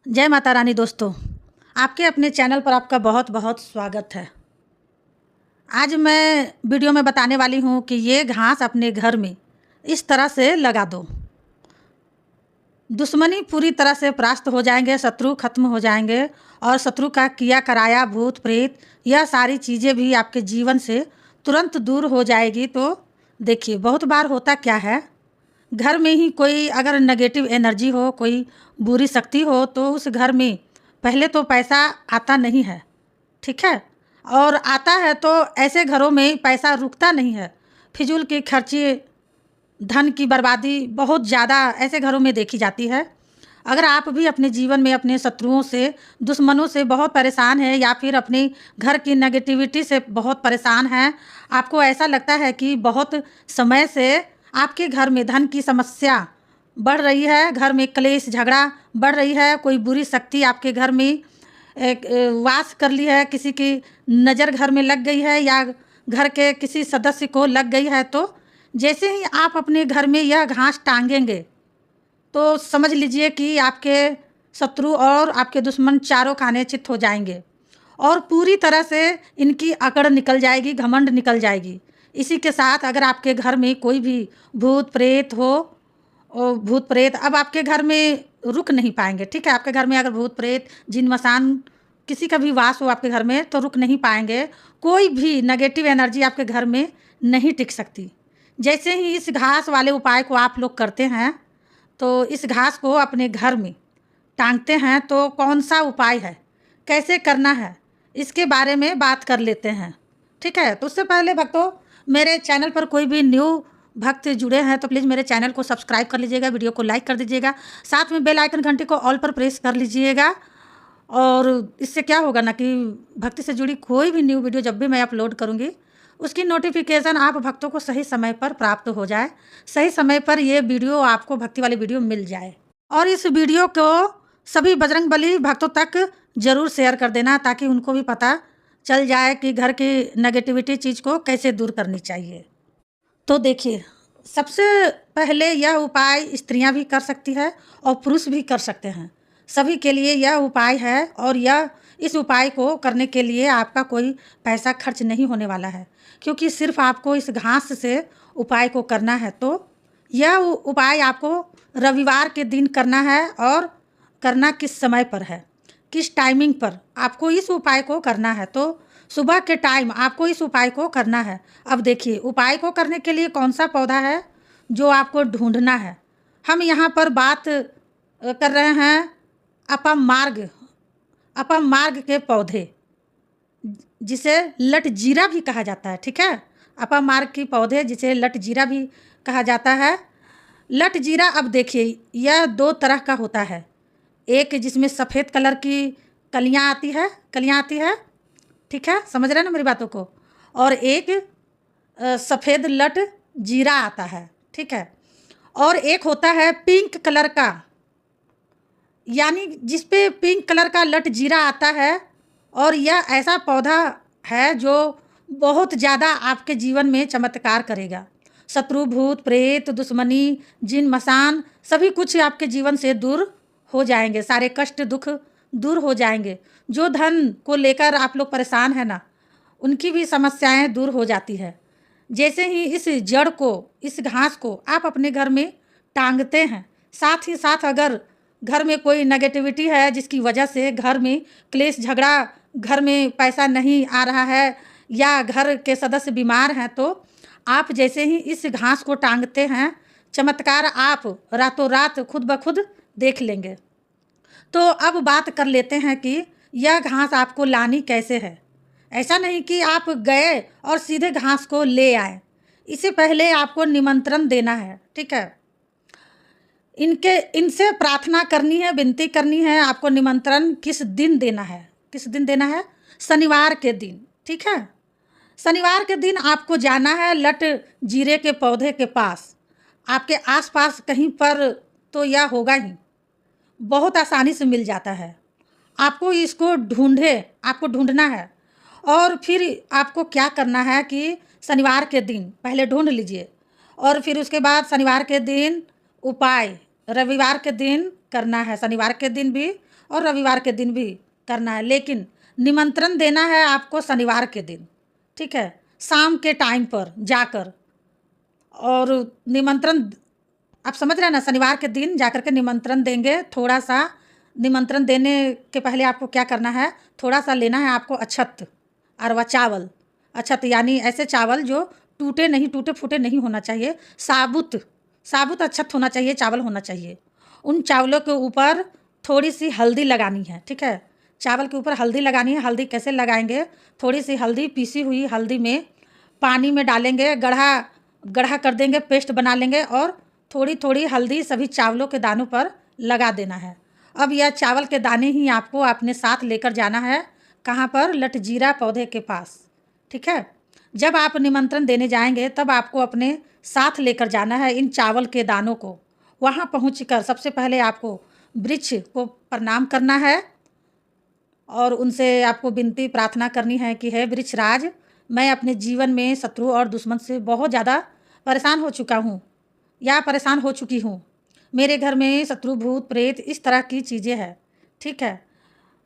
जय माता रानी दोस्तों, आपके अपने चैनल पर आपका बहुत बहुत स्वागत है। आज मैं वीडियो में बताने वाली हूँ कि ये घास अपने घर में इस तरह से लगा दो। दुश्मनी पूरी तरह से परास्त हो जाएंगे, शत्रु खत्म हो जाएंगे और शत्रु का किया कराया भूत प्रेत यह सारी चीज़ें भी आपके जीवन से तुरंत दूर हो जाएगी। तो देखिए, बहुत बार होता क्या है, घर में ही कोई अगर नेगेटिव एनर्जी हो, कोई बुरी शक्ति हो, तो उस घर में पहले तो पैसा आता नहीं है, ठीक है, और आता है तो ऐसे घरों में पैसा रुकता नहीं है। फिजूल की खर्ची, धन की बर्बादी बहुत ज़्यादा ऐसे घरों में देखी जाती है। अगर आप भी अपने जीवन में अपने शत्रुओं से, दुश्मनों से बहुत परेशान हैं या फिर अपने घर की नेगेटिविटी से बहुत परेशान हैं, आपको ऐसा लगता है कि बहुत समय से आपके घर में धन की समस्या बढ़ रही है, घर में क्लेश झगड़ा बढ़ रही है, कोई बुरी शक्ति आपके घर में एक वास कर ली है, किसी की नज़र घर में लग गई है या घर के किसी सदस्य को लग गई है, तो जैसे ही आप अपने घर में यह घास टांगेंगे तो समझ लीजिए कि आपके शत्रु और आपके दुश्मन चारों खाने चित हो जाएंगे और पूरी तरह से इनकी अकड़ निकल जाएगी, घमंड निकल जाएगी। इसी के साथ अगर आपके घर में कोई भी भूत प्रेत हो, और भूत प्रेत अब आपके घर में रुक नहीं पाएंगे, ठीक है। आपके घर में अगर भूत प्रेत जिन मसान किसी का भी वास हो आपके घर में तो रुक नहीं पाएंगे। कोई भी नेगेटिव एनर्जी आपके घर में नहीं टिक सकती। जैसे ही इस घास वाले उपाय को आप लोग करते हैं तो इस घास को अपने घर में टांगते हैं, तो कौन सा उपाय है, कैसे करना है, इसके बारे में बात कर लेते हैं, ठीक है। तो उससे पहले भक्तों, मेरे चैनल पर कोई भी न्यू भक्त जुड़े हैं तो प्लीज़ मेरे चैनल को सब्सक्राइब कर लीजिएगा, वीडियो को लाइक कर दीजिएगा, साथ में बेल आइकन घंटी को ऑल पर प्रेस कर लीजिएगा। और इससे क्या होगा ना कि भक्ति से जुड़ी कोई भी न्यू वीडियो जब भी मैं अपलोड करूँगी उसकी नोटिफिकेशन आप भक्तों को सही समय पर प्राप्त हो जाए, सही समय पर ये वीडियो आपको भक्ति वाली वीडियो मिल जाए। और इस वीडियो को सभी बजरंगबली भक्तों तक ज़रूर शेयर कर देना ताकि उनको भी पता चल जाए कि घर की नेगेटिविटी चीज़ को कैसे दूर करनी चाहिए। तो देखिए, सबसे पहले यह उपाय स्त्रियां भी कर सकती है और पुरुष भी कर सकते हैं। सभी के लिए यह उपाय है और इस उपाय को करने के लिए आपका कोई पैसा खर्च नहीं होने वाला है, क्योंकि सिर्फ आपको इस घास से उपाय को करना है। तो यह उपाय आपको रविवार के दिन करना है और करना किस समय पर है, किस टाइमिंग पर आपको इस उपाय को करना है। तो सुबह के टाइम आपको इस उपाय को करना है। अब देखिए, उपाय को करने के लिए कौन सा पौधा है जो आपको ढूंढना है। हम यहाँ पर बात कर रहे हैं अपम मार्ग के पौधे, जिसे लट जीरा भी कहा जाता है, ठीक है। अपम मार्ग के पौधे जिसे लट जीरा भी कहा जाता है। लट जीरा, अब देखिए, यह दो तरह का होता है। एक जिसमें सफ़ेद कलर की कलियाँ आती है, ठीक है, समझ रहे हैं ना मेरी बातों को। और एक सफ़ेद लट जीरा आता है, ठीक है। और एक होता है पिंक कलर का, यानी जिस पे पिंक कलर का लट जीरा आता है। और यह ऐसा पौधा है जो बहुत ज़्यादा आपके जीवन में चमत्कार करेगा। शत्रु भूत प्रेत दुश्मनी जिन मसान सभी कुछ आपके जीवन से दूर हो जाएंगे, सारे कष्ट दुख दूर हो जाएंगे। जो धन को लेकर आप लोग परेशान हैं ना, उनकी भी समस्याएं दूर हो जाती है। जैसे ही इस जड़ को, इस घास को आप अपने घर में टांगते हैं, साथ ही साथ अगर घर में कोई नेगेटिविटी है जिसकी वजह से घर में क्लेश झगड़ा, घर में पैसा नहीं आ रहा है या घर के सदस्य बीमार हैं, तो आप जैसे ही इस घास को टांगते हैं, चमत्कार आप रातों रात खुद ब खुद देख लेंगे। तो अब बात कर लेते हैं कि यह घास आपको लानी कैसे है। ऐसा नहीं कि आप गए और सीधे घास को ले आए, इससे पहले आपको निमंत्रण देना है, ठीक है। इनसे प्रार्थना करनी है, विनती करनी है। आपको निमंत्रण किस दिन देना है, शनिवार के दिन, ठीक है। शनिवार के दिन आपको जाना है लट जीरे के पौधे के पास। आपके आसपास कहीं पर तो यह होगा ही, बहुत आसानी से मिल जाता है। आपको इसको ढूंढना है। और फिर आपको क्या करना है कि शनिवार के दिन पहले ढूंढ लीजिए और फिर उसके बाद शनिवार के दिन उपाय रविवार के दिन करना है, शनिवार के दिन भी और रविवार के दिन भी करना है, लेकिन निमंत्रण देना है आपको शनिवार के दिन, ठीक है, शाम के टाइम पर जाकर। और निमंत्रण आप समझ रहे हैं ना, शनिवार के दिन जाकर के निमंत्रण देंगे। थोड़ा सा निमंत्रण देने के पहले आपको क्या करना है, थोड़ा सा लेना है आपको अक्षत, अरवा चावल। अक्षत यानी ऐसे चावल जो टूटे नहीं, टूटे फूटे नहीं होना चाहिए, साबुत साबुत अक्षत होना चाहिए, चावल होना चाहिए। उन चावलों के ऊपर थोड़ी सी हल्दी लगानी है, ठीक है, चावल के ऊपर हल्दी लगानी है। हल्दी कैसे लगाएंगे, थोड़ी सी हल्दी, पीसी हुई हल्दी में पानी में डालेंगे, गढ़ा गढ़ा कर देंगे, पेस्ट बना लेंगे, और थोड़ी थोड़ी हल्दी सभी चावलों के दानों पर लगा देना है। अब यह चावल के दाने ही आपको अपने साथ लेकर जाना है, कहाँ पर, लटजीरा पौधे के पास, ठीक है। जब आप निमंत्रण देने जाएंगे तब आपको अपने साथ लेकर जाना है इन चावल के दानों को। वहाँ पहुँचकर सबसे पहले आपको वृक्ष को प्रणाम करना है और उनसे आपको विनती प्रार्थना करनी है कि हे वृक्षराज, मैं अपने जीवन में शत्रु और दुश्मन से बहुत ज़्यादा परेशान हो चुका हूँ या परेशान हो चुकी हूँ। मेरे घर में शत्रु, भूत, प्रेत, इस तरह की चीज़ें हैं, ठीक है।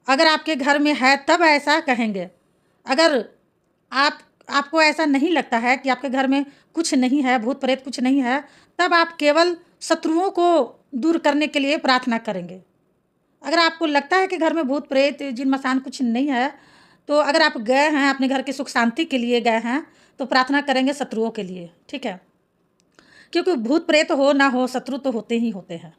अगर आपके घर में है तब ऐसा कहेंगे। अगर आपको ऐसा नहीं लगता है कि आपके घर में कुछ नहीं है, भूत प्रेत कुछ नहीं है, तब आप केवल शत्रुओं को दूर करने के लिए प्रार्थना करेंगे। अगर आपको लगता है कि घर में भूत प्रेत, जिन मसान कुछ नहीं है, तो अगर आप गए हैं अपने घर की सुख शांति के लिए गए हैं, तो प्रार्थना करेंगे शत्रुओं के लिए, ठीक है। क्योंकि भूत प्रेत हो ना हो, शत्रु तो होते ही होते हैं।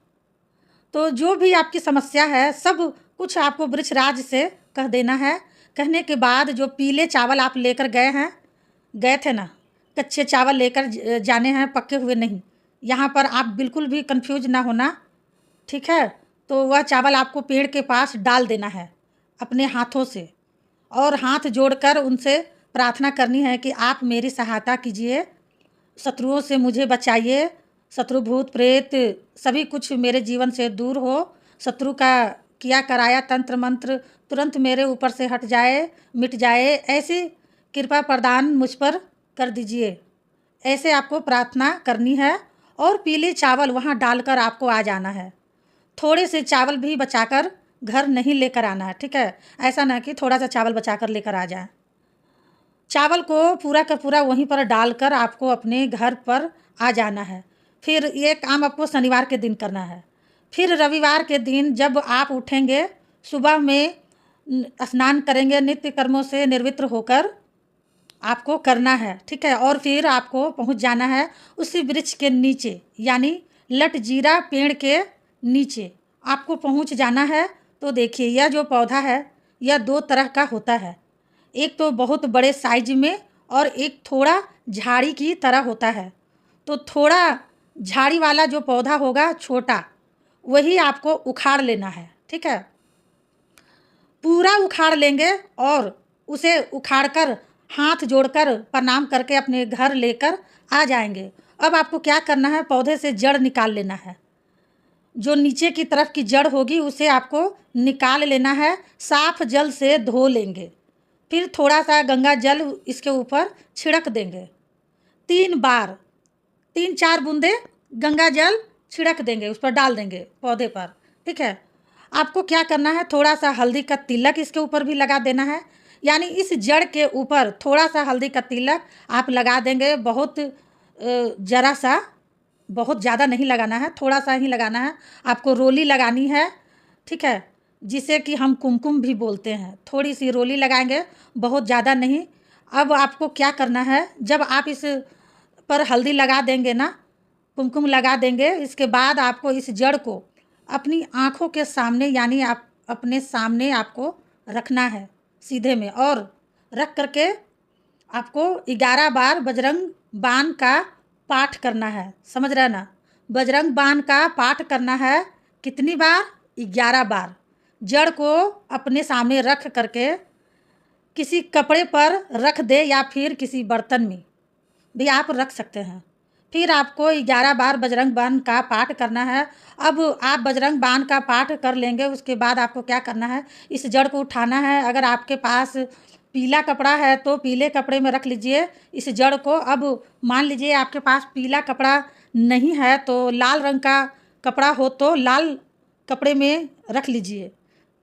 तो जो भी आपकी समस्या है सब कुछ आपको वृक्षराज से कह देना है। कहने के बाद जो पीले चावल आप लेकर गए थे ना, कच्चे चावल लेकर जाने हैं, पके हुए नहीं। यहाँ पर आप बिल्कुल भी कंफ्यूज ना होना, ठीक है। तो वह चावल आपको पेड़ के पास डाल देना है अपने हाथों से, और हाथ जोड़कर उनसे प्रार्थना करनी है कि आप मेरी सहायता कीजिए, शत्रुओं से मुझे बचाइए, शत्रु, भूत, प्रेत सभी कुछ मेरे जीवन से दूर हो। शत्रु का किया कराया तंत्र मंत्र तुरंत मेरे ऊपर से हट जाए, मिट जाए, ऐसी कृपा प्रदान मुझ पर कर दीजिए। ऐसे आपको प्रार्थना करनी है और पीले चावल वहाँ डालकर आपको आ जाना है। थोड़े से चावल भी बचाकर घर नहीं लेकर आना है, ठीक है। ऐसा ना कि थोड़ा सा चावल बचाकर लेकर आ जाए। चावल को पूरा का पूरा वहीं पर डालकर आपको अपने घर पर आ जाना है। फिर ये काम आपको शनिवार के दिन करना है। फिर रविवार के दिन जब आप उठेंगे, सुबह में स्नान करेंगे, नित्य कर्मों से निवृत्त होकर आपको करना है, ठीक है। और फिर आपको पहुंच जाना है उसी वृक्ष के नीचे, यानी लटजीरा पेड़ के नीचे आपको पहुंच जाना है। तो देखिए, यह जो पौधा है यह दो तरह का होता है। एक तो बहुत बड़े साइज में और एक थोड़ा झाड़ी की तरह होता है। तो थोड़ा झाड़ी वाला जो पौधा होगा, छोटा, वही आपको उखाड़ लेना है, ठीक है। पूरा उखाड़ लेंगे और उसे उखाड़कर हाथ जोड़कर प्रणाम करके अपने घर लेकर आ जाएंगे। अब आपको क्या करना है, पौधे से जड़ निकाल लेना है। जो नीचे की तरफ की जड़ होगी उसे आपको निकाल लेना है, साफ जल से धो लेंगे। फिर थोड़ा सा गंगा जल इसके ऊपर छिड़क देंगे 3 बार, 3-4 बूंदे गंगा जल छिड़क देंगे, उस पर डाल देंगे पौधे पर, ठीक है। आपको क्या करना है, थोड़ा सा हल्दी का तिलक इसके ऊपर भी लगा देना है। यानी इस जड़ के ऊपर थोड़ा सा हल्दी का तिलक आप लगा देंगे। बहुत ज़रा सा, बहुत ज़्यादा नहीं लगाना है, थोड़ा सा ही लगाना है। आपको रोली लगानी है, ठीक है, जिसे कि हम कुमकुम भी बोलते हैं। थोड़ी सी रोली लगाएंगे, बहुत ज़्यादा नहीं। अब आपको क्या करना है, जब आप इस पर हल्दी लगा देंगे ना, कुमकुम लगा देंगे, इसके बाद आपको इस जड़ को अपनी आँखों के सामने, यानी आप अपने सामने आपको रखना है सीधे में, और रख करके आपको 11 बार बजरंग बाण का पाठ करना है। समझ रहे ना, बजरंग बाण का पाठ करना है। कितनी बार, 11 बार। जड़ को अपने सामने रख करके किसी कपड़े पर रख दे या फिर किसी बर्तन में भी आप रख सकते हैं। फिर आपको 11 बार बजरंग बाण का पाठ करना है। अब आप बजरंग बाण का पाठ कर लेंगे, उसके बाद आपको क्या करना है, इस जड़ को उठाना है। अगर आपके पास पीला कपड़ा है तो पीले कपड़े में रख लीजिए इस जड़ को। अब मान लीजिए आपके पास पीला कपड़ा नहीं है तो लाल रंग का कपड़ा हो तो लाल कपड़े में रख लीजिए,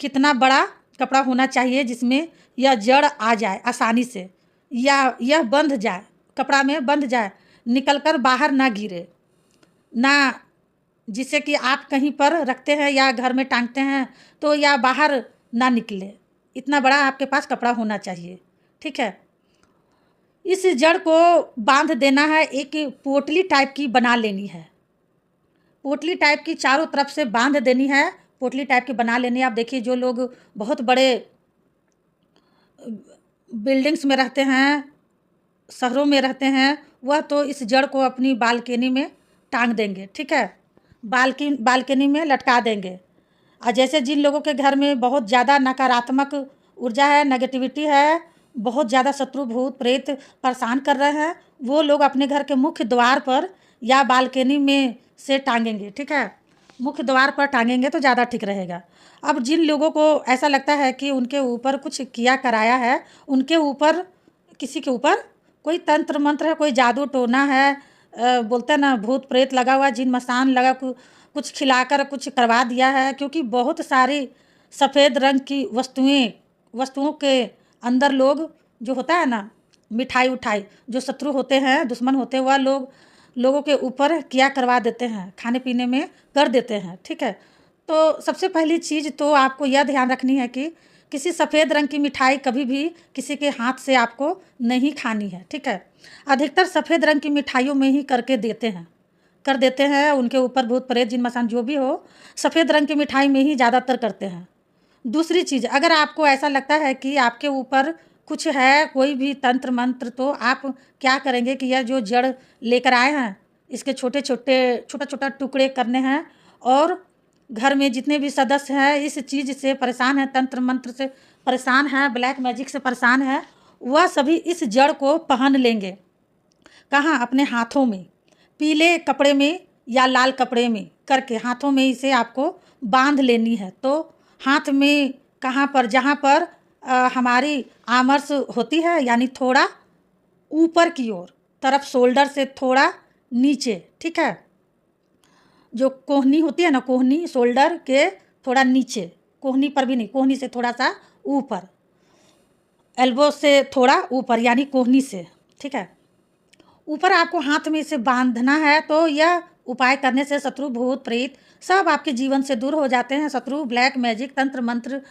कितना बड़ा कपड़ा होना चाहिए जिसमें यह जड़ आ जाए आसानी से, या यह बंध जाए, कपड़ा में बंध जाए, निकलकर बाहर ना गिरे, ना जिससे कि आप कहीं पर रखते हैं या घर में टांगते हैं तो या बाहर ना निकले। इतना बड़ा आपके पास कपड़ा होना चाहिए, ठीक है। इस जड़ को बांध देना है, एक पोटली टाइप की बना लेनी है, पोटली टाइप की चारों तरफ से बांध देनी है, पोटली टाइप की बना लेनी है। आप देखिए जो लोग बहुत बड़े बिल्डिंग्स में रहते हैं, शहरों में रहते हैं, वह तो इस जड़ को अपनी बालकनी में टांग देंगे, ठीक है, बालकनी में लटका देंगे। और जैसे जिन लोगों के घर में बहुत ज़्यादा नकारात्मक ऊर्जा है, नेगेटिविटी है, बहुत ज़्यादा शत्रु भूत प्रेत परेशान कर रहे हैं, वो लोग अपने घर के मुख्य द्वार पर या बालकनी में से टांगेंगे, ठीक है, मुख्य द्वार पर टांगेंगे तो ज़्यादा ठीक रहेगा। अब जिन लोगों को ऐसा लगता है कि उनके ऊपर कुछ किया कराया है, उनके ऊपर किसी के ऊपर कोई तंत्र मंत्र है, कोई जादू टोना है, बोलते हैं ना भूत प्रेत लगा हुआ, जिन मसान लगा, कुछ खिलाकर कुछ करवा दिया है, क्योंकि बहुत सारी सफ़ेद रंग की वस्तुओं के अंदर लोग जो होता है ना मिठाई उठाई, जो शत्रु होते हैं, दुश्मन होते हैं, वह लोगों के ऊपर किया करवा देते हैं, खाने पीने में कर देते हैं, ठीक है। तो सबसे पहली चीज़ तो आपको यह ध्यान रखनी है कि किसी सफ़ेद रंग की मिठाई कभी भी किसी के हाथ से आपको नहीं खानी है, ठीक है। अधिकतर सफ़ेद रंग की मिठाइयों में ही कर देते हैं उनके ऊपर भूत प्रेत जिन मसान जो भी हो, सफ़ेद रंग की मिठाई में ही ज़्यादातर करते हैं। दूसरी चीज़, अगर आपको ऐसा लगता है कि आपके ऊपर कुछ है, कोई भी तंत्र मंत्र, तो आप क्या करेंगे कि यह जो जड़ लेकर आए हैं इसके छोटा छोटा टुकड़े करने हैं, और घर में जितने भी सदस्य हैं इस चीज़ से परेशान हैं, तंत्र मंत्र से परेशान हैं, ब्लैक मैजिक से परेशान हैं, वह सभी इस जड़ को पहन लेंगे। कहाँ? अपने हाथों में, पीले कपड़े में या लाल कपड़े में करके हाथों में इसे आपको बांध लेनी है। तो हाथ में कहाँ पर? जहाँ पर हमारी आमर्स होती है, यानी थोड़ा ऊपर की ओर तरफ, शोल्डर से थोड़ा नीचे, ठीक है। जो कोहनी होती है ना, कोहनी शोल्डर के थोड़ा नीचे, कोहनी पर भी नहीं, कोहनी से थोड़ा सा ऊपर, एल्बो से थोड़ा ऊपर, यानी कोहनी से, ठीक है, ऊपर आपको हाथ में इसे बांधना है। तो यह उपाय करने से शत्रु भूत प्रेत सब आपके जीवन से दूर हो जाते हैं, शत्रु ब्लैक मैजिक तंत्र मंत्र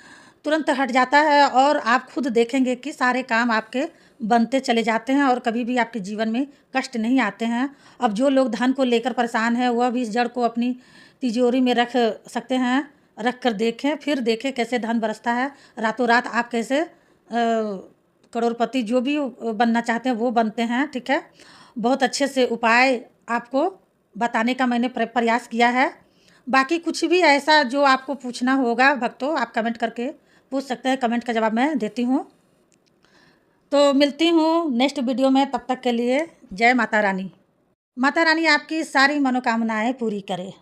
तुरंत हट जाता है, और आप खुद देखेंगे कि सारे काम आपके बनते चले जाते हैं और कभी भी आपके जीवन में कष्ट नहीं आते हैं। अब जो लोग धन को लेकर परेशान हैं वह भी इस जड़ को अपनी तिजोरी में रख सकते हैं, रख कर देखें, फिर देखें कैसे धन बरसता है, रातों रात आप कैसे करोड़पति जो भी बनना चाहते हैं वो बनते हैं, ठीक है। बहुत अच्छे से उपाय आपको बताने का मैंने प्रयास किया है। बाकी कुछ भी ऐसा जो आपको पूछना होगा भक्तों, आप कमेंट करके पूछ सकते हैं, कमेंट का जवाब मैं देती हूँ। तो मिलती हूँ नेक्स्ट वीडियो में, तब तक के लिए जय माता रानी। माता रानी आपकी सारी मनोकामनाएं पूरी करे।